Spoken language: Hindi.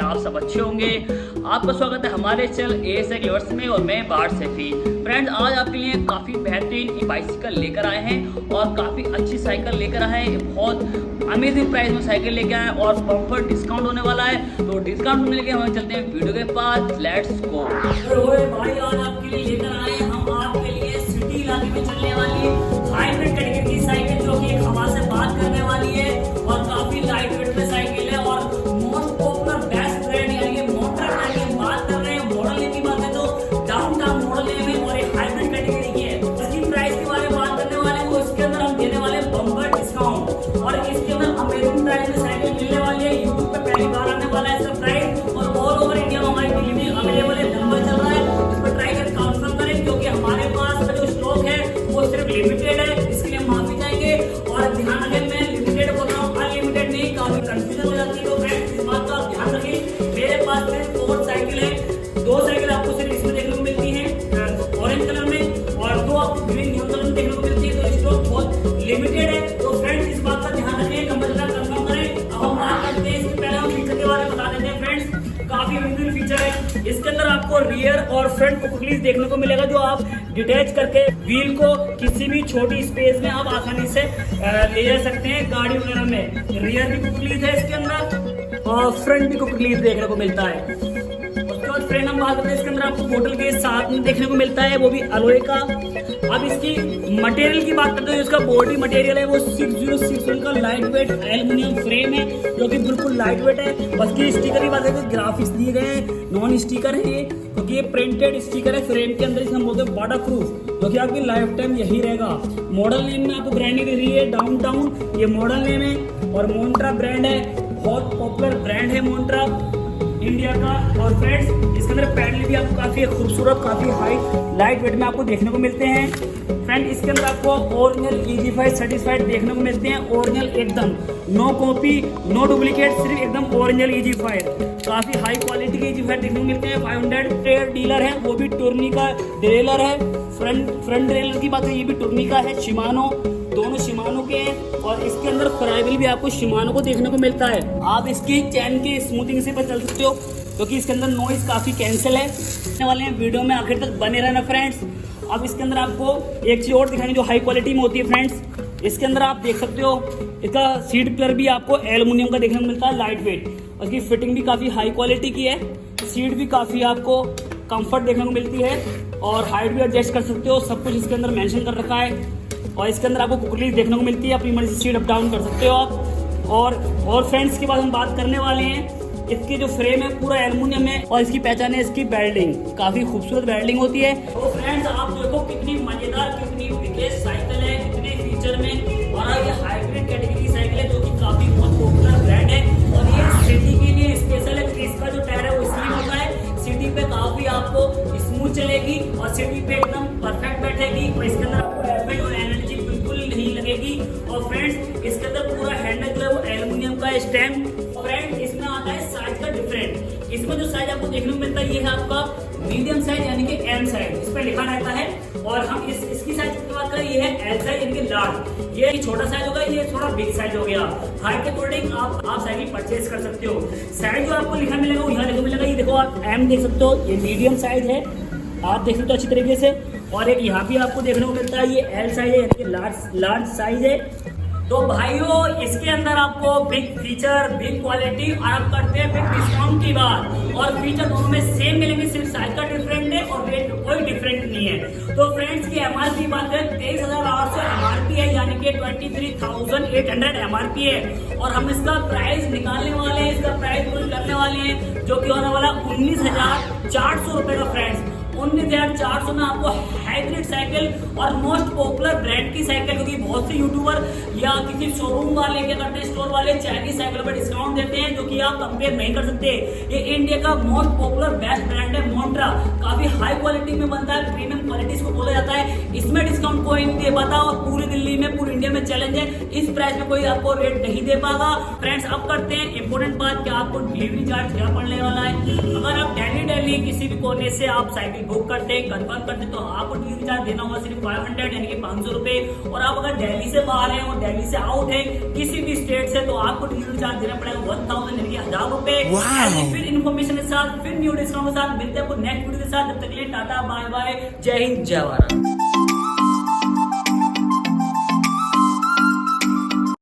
आप सब अच्छे होंगे। आपका स्वागत है हमारे चैनल ए साइकिल लवर्स में और मैं बाहर सैफी। फ्रेंड्स, आज आपके लिए काफ़ी बेहतरीन बाइसिकल लेकर आए हैं और काफ़ी अच्छी साइकिल लेकर आए हैं। बहुत अमेजिंग प्राइस में साइकिल लेकर आए हैं और बम्पर डिस्काउंट होने वाला है। तो डिस्काउंट होने के हम चलते हैं वीडियो के पास। Let's go. भाई आज आपके लिए लेकर आए हैं हम आपके लिए सिटी इलाके में चलने वाली हाइब्रिड कैटेगरी की साइकिल, जो कि हवा से बात करने वाली है और काफी लाइट वेट में साइकिल है और मोस्ट पॉपुलर बेस्ट ब्रांड यानी कि मोटर ब्रांड की बात कर रहे हैं। मॉडल की बात है तो डाउन टाउन मॉडल में और एक हाइब्रिड कैटेगरी की है। इसकी प्राइस के बारे में बात करने वाले हैं तो इसके अंदर हम देने वाले बम्पर डिस्काउंट और इसके अंदर अमेजिंग प्राइस में साइकिल मिलने वाली है। यूट्यूब पे पहली बार आने वाला है इसका प्राइस और ऑल ओवर इंडिया में हमारी डिलीवरी अवेलेबल है। नंबर चल रहा है, इस पर ट्राई करके कंफर्म करें क्योंकि हमारे पास जो स्टॉक है वो सिर्फ लिमिटेड है। इसके लिए माफी चाहेंगे और ध्यान रखें, मैं लिमिटेड बोल रहा हूँ, अनलिमिटेड नहीं। काफी कंफ्यूजन हो जाती है तो फ्रेंड्स इस बात का आप ध्यान रखें। मेरे पास सिर्फ 4 साइकिल है, 2 साइकिल आपको सिर्फ इसमें देखने को मिलती है ऑरेंज कलर में और 2 आपको ग्रीन न्यू कलर में देखने को मिलती है। तो स्टॉक बहुत लिमिटेड है तो फ्रेंड्स इस बात का ध्यान रखें, नंबर कंफर्म करें। अब हम बात करते हैं, इसके पहले हम फीचर के बारे में बता देते हैं। फ्रेंड्स काफी अमेजिंग फीचर है। इसके अंदर आपको रियर और फ्रंट कुकलीज देखने को मिलेगा, जो आप डिटैच करके व्हील को किसी भी छोटी स्पेस में आप आसानी से ले जा सकते हैं। गाड़ी वगैरह में रियर भी कुकलीज है इसके अंदर और फ्रंट भी कुकलीज देखने को मिलता है। उसके बाद फ्रेंड हम बात करते हैं, इसके अंदर आपको बोतल के साथ में देखने को मिलता है, वो भी अलॉय का। अब इसकी मटेरियल की बात करते हैं, इसका बॉडी मटेरियल है वो 6061 का लाइट वेट एल्युमिनियम फ्रेम है, जो कि बिल्कुल लाइट वेट है। बस की स्टिकर की बात करें तो ग्राफिक्स दिए गए हैं, नॉन स्टिकर है ये, क्योंकि ये प्रिंटेड स्टिकर है फ्रेम के अंदर। इसे हम बोलते हैं वाटर प्रूफ, जो कि आपकी लाइफ टाइम यही रहेगा। मॉडल नेम में आपको ब्रांडिंग दे रही है डाउन टाउन, ये मॉडल नेम है और मोन्ट्रा ब्रांड है, बहुत पॉपुलर ब्रांड है मोन्ट्रा इंडिया का। और फ्रेंड्स इसके अंदर पैडल भी आपको काफी खूबसूरत, काफी हाई लाइट वेट में आपको देखने को मिलते हैं। फ्रेंड इसके अंदर आपको ओरिजिनल EG5 सर्टिफाइड देखने को मिलते हैं, ओरिजिनल एकदम, नो कॉपी नो डुप्लीकेट, सिर्फ एकदम ओरिजिनल EG5। काफी हाई क्वालिटी के EG5 देखने को मिलते हैं। 500 टेयर डीलर है, वो भी टूर्नी का डिरेलर है। फ्रंट डिरेलर की बात है, ये भी टूर्नी का है, शिमानो, दोनों शिमानो के हैं। और इसके अंदर फ्राइबल भी आपको शिमानो को देखने को मिलता है। आप इसकी चैन की स्मूथिंग से पर चल सकते हो, क्योंकि इसके अंदर नॉइज काफी कैंसिल है। वाले हैं वीडियो में आखिर तक बने रहना फ्रेंड्स। अब इसके अंदर आपको एक चीज और दिखाएंगे जो हाई क्वालिटी में होती है फ्रेंड्स। इसके अंदर आप देख सकते हो, इसका सीट कलर भी आपको एल्युमिनियम का देखने को मिलता है, लाइट वेट। उसकी फिटिंग भी काफी हाई क्वालिटी की है, सीट भी काफी आपको कंफर्ट देखने को मिलती है और हाइट भी एडजस्ट कर सकते हो। सब कुछ इसके अंदर मेंशन कर रखा है और इसके अंदर आपको कुकलीज देखने को मिलती है, अपनी मर्जी से सीट अप डाउन कर सकते हो आप। और फ्रेंड्स के बाद हम बात करने वाले हैं, इसकी जो फ्रेम है पूरा एल्युमिनियम है और इसकी पहचान है इसकी बेल्डिंग, काफी खूबसूरत बेल्डिंग होती है। तो फ्रेंड्स आप देखो कितनी मजेदार, कितनी विकेश साइकिल है, कितने फीचर में, और ये हाइब्रिड कैटेगरी की साइकिल है जो कि काफी बहुत पॉपुलर ब्रांड है और ये सिटी के लिए स्पेशल है। इसका जो टायर है वो स्लिम होता है, सिटी पे काफी आपको स्मूथ चलेगी और सिटी पे एकदम परफेक्ट बैठेगी। और इसके अंदर आपको एफएल और एनर्जी बिल्कुल नहीं लगेगी। और फ्रेंड्स इसके अंदर पूरा हैंडल है वो एल्युमिनियम का स्टैम्प। फ्रेंड इसमें आता है साइज का डिफरेंट, इसमें जो साइज आपको देखने को मिलता है ये है आपका मीडियम साइज यानी कि M साइज, इस पर लिखा रहता है। और हम इसकी साइज की बात करें, ये है L साइज यानी कि लार्ज, ये छोटा साइज होगा, ये थोड़ा बिग साइज हो गया। हाइट के अकॉर्डिंग आप साइकिल परचेज कर सकते हो। साइज जो आपको लिखा मिलेगा वो यहाँ लिखा मिलेगा, ये देखो आप M देख सकते हो, ये मीडियम साइज है, आप देख सकते हो अच्छी तरीके से। और एक यहाँ भी आपको देखने को मिलता है, ये L साइज है यानी कि लार्ज साइज है। तो भाइयों इसके अंदर आपको बिग फीचर, बिग क्वालिटी और आप करते हैं बिग डिस्काउंट की बात, और फीचर दोनों में सेम मिलेंगे, सिर्फ साइज का डिफरेंट है और रेट कोई डिफरेंट नहीं है। तो फ्रेंड्स की MRP बात करें 23,800 MRP है, यानी कि 23,800 MRP है। और हम इसका प्राइस निकालने वाले हैं, इसका प्राइस करने वाले हैं जो कि होने वाला 19,400 रुपए का। फ्रेंड्स 19,400 में आपको हाइब्रिड साइकिल और मोस्ट पॉपुलर ब्रांड की साइकिल, क्योंकि बहुत से यूट्यूबर या किसी शोरूम वाले क्या करते हैं, स्टोर वाले चाइनीज साइकिल पर डिस्काउंट देते हैं जो कि आप कंपेयर नहीं कर सकते। ये इंडिया का मोस्ट पॉपुलर बेस्ट ब्रांड है मोन्ट्रा, काफी हाई क्वालिटी में बनता है, प्रीमियम क्वालिटी इसको बोला जाता है। इसमें डिस्काउंट कोई नहीं दे पाता और पूरी दिल्ली में, पूरी इंडिया में चैलेंज है, इस प्राइस में कोई आपको रेट नहीं दे पाएगा। फ्रेंड्स अब करते हैं इंपोर्टेंट बात कि आपको डिलीवरी चार्ज क्या पड़ने वाला है। अगर आप डेली किसी भी कोने से आप साइकिल बुक करते हैं, कंफर्म करते हैं, तो आपको डिलीवरी चार्ज देना होगा सिर्फ 500 यानी कि 500 रुपए। और आप अगर दिल्ली से बाहर हैं और दिल्ली से आउट है किसी भी स्टेट से, तो आपको डिलीवरी चार्ज देना पड़ेगा 1000 यानी कि 1000 रुपए। फिर इन्फॉर्मेशन के साथ, फिर न्यू डिस्काउंट के साथ मिलते हैं आपको नेक्स्ट वीडियो के साथ। जब तक के लिए टाटा बाय बाय, जय हिंद जय भारत।